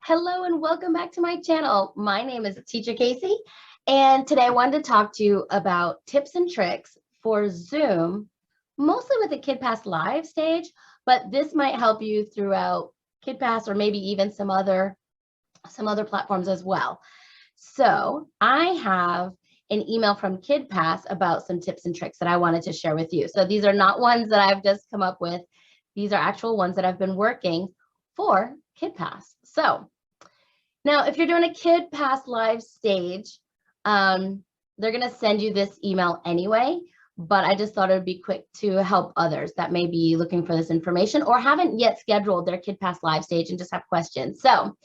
Hello and welcome back to my channel. My name is Teacher Casey, and today I wanted to talk to you about tips and tricks for Zoom, mostly with the KidPass Live stage, but this might help you throughout KidPass or maybe even some other platforms as well. So I have an email from KidPass about some tips and tricks that I wanted to share with you. So these are not ones that I've just come up with. These are actual ones that I've been working for KidPass. So now, if you're doing a KidPass Live stage, they're going to send you this email anyway, but I just thought it would be quick to help others that may be looking for this information or haven't yet scheduled their KidPass Live stage and just have questions. So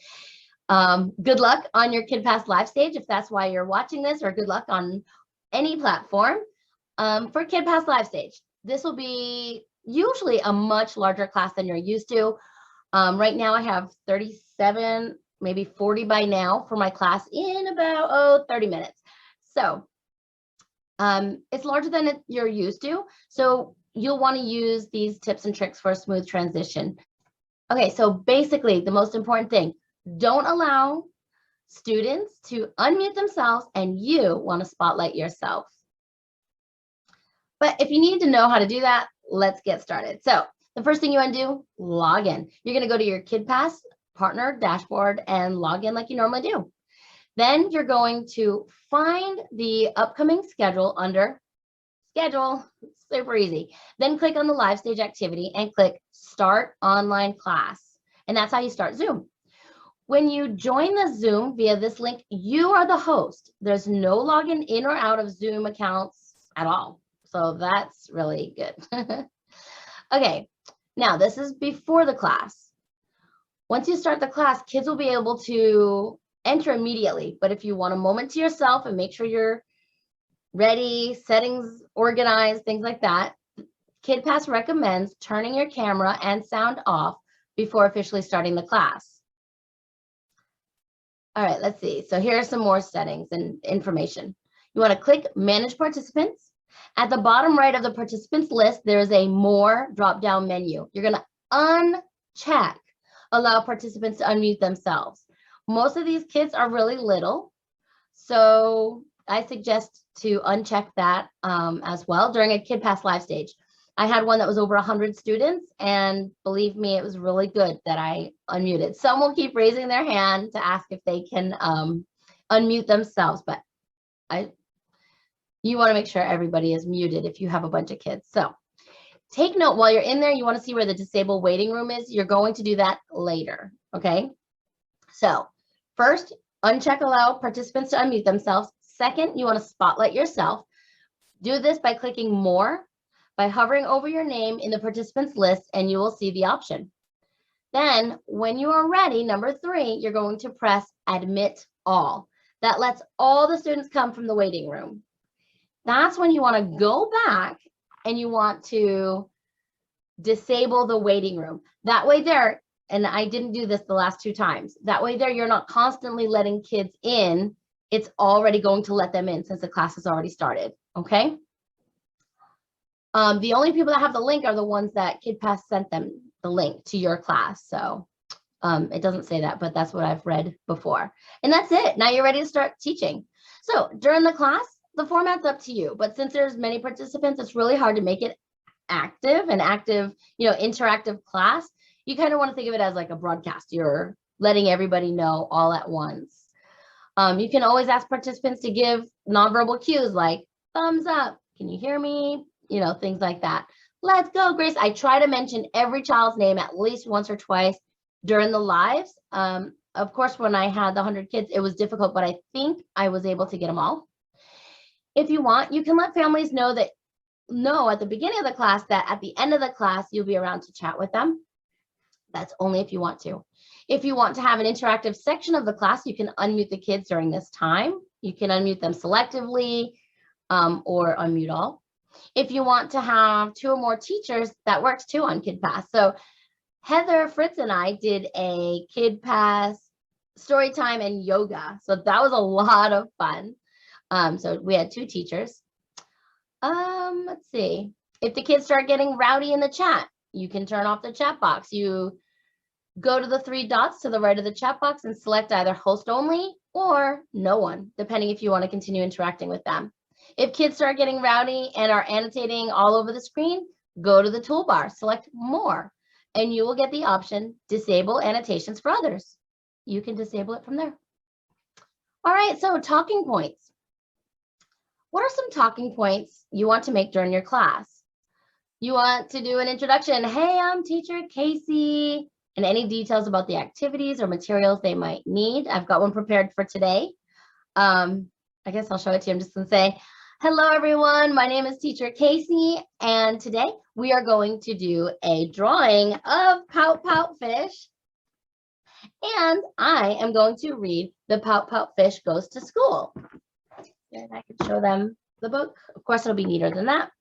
good luck on your KidPass Live stage if that's why you're watching this, or good luck on any platform for KidPass Live stage. This will be usually a much larger class than you're used to. Right now I have 37, maybe 40 by now for my class in about 30 minutes. So it's larger than you're used to. So you'll want to use these tips and tricks for a smooth transition. Okay, so basically the most important thing, don't allow students to unmute themselves and you want to spotlight yourself. But if you need to know how to do that, let's get started. So the first thing you want to do, log in. You're going to go to your KidPass partner dashboard and log in like you normally do. Then you're going to find the upcoming schedule under schedule, super easy. Then click on the live stage activity and click start online class. And that's how you start Zoom. When you join the Zoom via this link, you are the host. There's no login in or out of Zoom accounts at all. So that's really good. Okay, now this is before the class. Once you start the class, kids will be able to enter immediately. But if you want a moment to yourself and make sure you're ready, settings organized, things like that, KidPass recommends turning your camera and sound off before officially starting the class. All right, let's see. So here are some more settings and information. You want to click Manage Participants. At the bottom right of the participants list, there is a More drop-down menu. You're going to uncheck Allow participants to unmute themselves. Most of these kids are really little, so I suggest to uncheck that as well during a KidPass Live stage. I had one that was over 100 students, and believe me, it was really good that I unmuted. Some will keep raising their hand to ask if they can unmute themselves, but you want to make sure everybody is muted if you have a bunch of kids. So take note, while you're in there, you want to see where the disabled waiting room is. You're going to do that later, okay? So first, uncheck allow participants to unmute themselves. Second, you want to spotlight yourself. Do this by clicking more, by hovering over your name in the participants list, and you will see the option. Then when you are ready, number 3, you're going to press admit all. That lets all the students come from the waiting room. That's when you want to go back and you want to disable the waiting room. That way there, and I didn't do this the last 2 times, that way there you're not constantly letting kids in. It's already going to let them in since the class has already started, okay? The only people that have the link are the ones that KidPass sent them the link to your class. So it doesn't say that, but that's what I've read before. And that's it. Now you're ready to start teaching. So during the class, the format's up to you, but since there's many participants, it's really hard to make it an active, interactive class. You kind of want to think of it as like a broadcast. You're letting everybody know all at once. You can always ask participants to give nonverbal cues like thumbs up, can you hear me? Things like that. Let's go, Grace. I try to mention every child's name at least once or twice during the lives. Of course, when I had the 100 kids, it was difficult, but I think I was able to get them all. If you want, you can let families know at the beginning of the class that at the end of the class, you'll be around to chat with them. That's only if you want to. If you want to have an interactive section of the class, you can unmute the kids during this time. You can unmute them selectively or unmute all. If you want to have 2 or more teachers, that works too on KidPass. So Heather, Fritz, and I did a KidPass story time and yoga. So that was a lot of fun. So we had 2 teachers. Let's see. If the kids start getting rowdy in the chat, you can turn off the chat box. You Go to the three dots to the right of the chat box and select either host only or no one, depending if you want to continue interacting with them. If kids start getting rowdy and are annotating all over the screen, go to the toolbar, select more, and you will get the option disable annotations for others. You can disable it from there. All right, so talking points. What are some talking points you want to make during your class? You want to do an introduction. Hey, I'm teacher Casey, and any details about the activities or materials they might need. I've got one prepared for today. I guess I'll show it to you. I'm just going to say, hello, everyone. My name is teacher Casey, and today we are going to do a drawing of Pout Pout Fish. And I am going to read The Pout Pout Fish Goes to School. And I can show them the book. Of course, it'll be neater than that.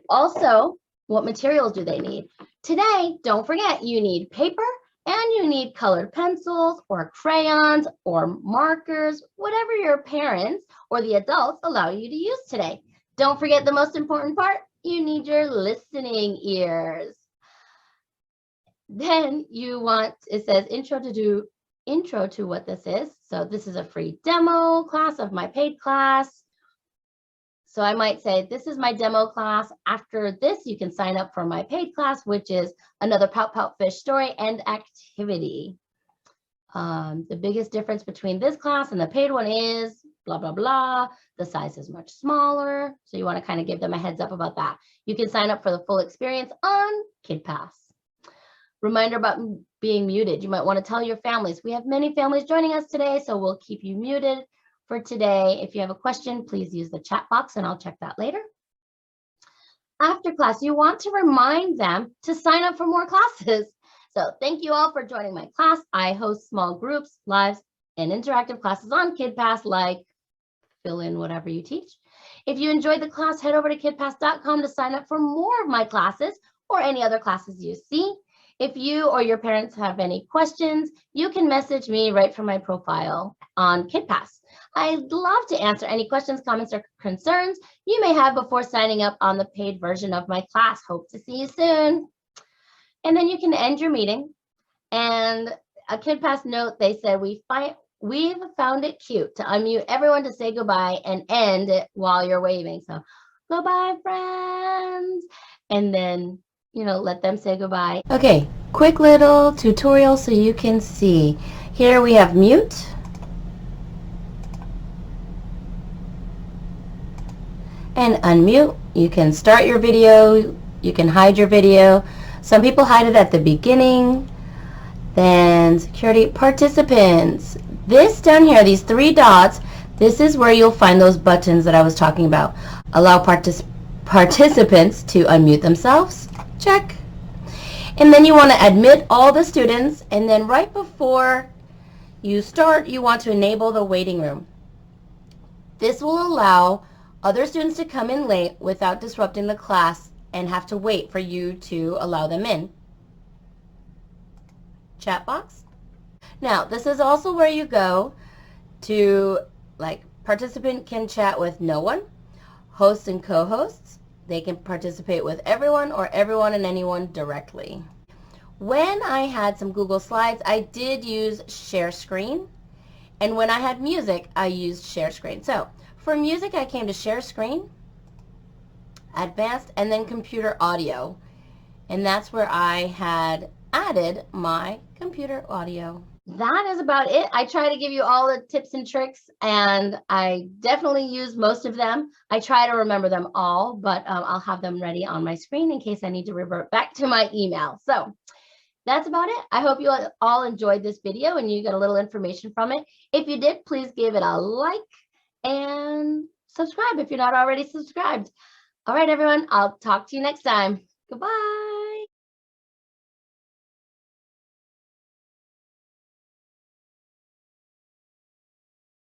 Also, what materials do they need? Today, don't forget, you need paper and you need colored pencils or crayons or markers, whatever your parents or the adults allow you to use today. Don't forget the most important part, you need your listening ears. Then you want, it says intro to what this is. So this is a free demo class of my paid class. So I might say, this is my demo class. After this, you can sign up for my paid class, which is another Pout Pout Fish story and activity. The biggest difference between this class and the paid one is blah, blah, blah. The size is much smaller. So you want to kind of give them a heads up about that. You can sign up for the full experience on KidPass. Reminder about being muted. You might want to tell your families. We have many families joining us today, so we'll keep you muted for today. If you have a question, please use the chat box and I'll check that later. After class, you want to remind them to sign up for more classes. So thank you all for joining my class. I host small groups, lives, and interactive classes on KidPass, like fill in whatever you teach. If you enjoyed the class, head over to kidpass.com to sign up for more of my classes or any other classes you see. If you or your parents have any questions, you can message me right from my profile on KidPass. I'd love to answer any questions, comments, or concerns you may have before signing up on the paid version of my class. Hope to see you soon. And then you can end your meeting. And a KidPass note, they said, we've found it cute to unmute everyone to say goodbye and end it while you're waving. So goodbye, friends. And then, you know, let them say goodbye. Okay, quick little tutorial so you can see. Here we have mute. And unmute. You can start your video. You can hide your video. Some people hide it at the beginning. Then security participants. This down here, these three dots, this is where you'll find those buttons that I was talking about. Allow participants to unmute themselves. Check. And then you want to admit all the students, and then right before you start, you want to enable the waiting room. This will allow other students to come in late without disrupting the class and have to wait for you to allow them in. Chat box. Now, this is also where you go to, like, participant can chat with no one, hosts and co-hosts. They can participate with everyone or everyone and anyone directly. When I had some Google Slides, I did use share screen. And when I had music, I used share screen. So for music, I came to share screen, advanced, and then computer audio. And that's where I had added my computer audio. That is about it. I try to give you all the tips and tricks, and I definitely use most of them. I try to remember them all, but I'll have them ready on my screen in case I need to revert back to my email. So that's about it. I hope you all enjoyed this video and you got a little information from it. If you did, please give it a like and subscribe if you're not already subscribed. All right, everyone, I'll talk to you next time. Goodbye.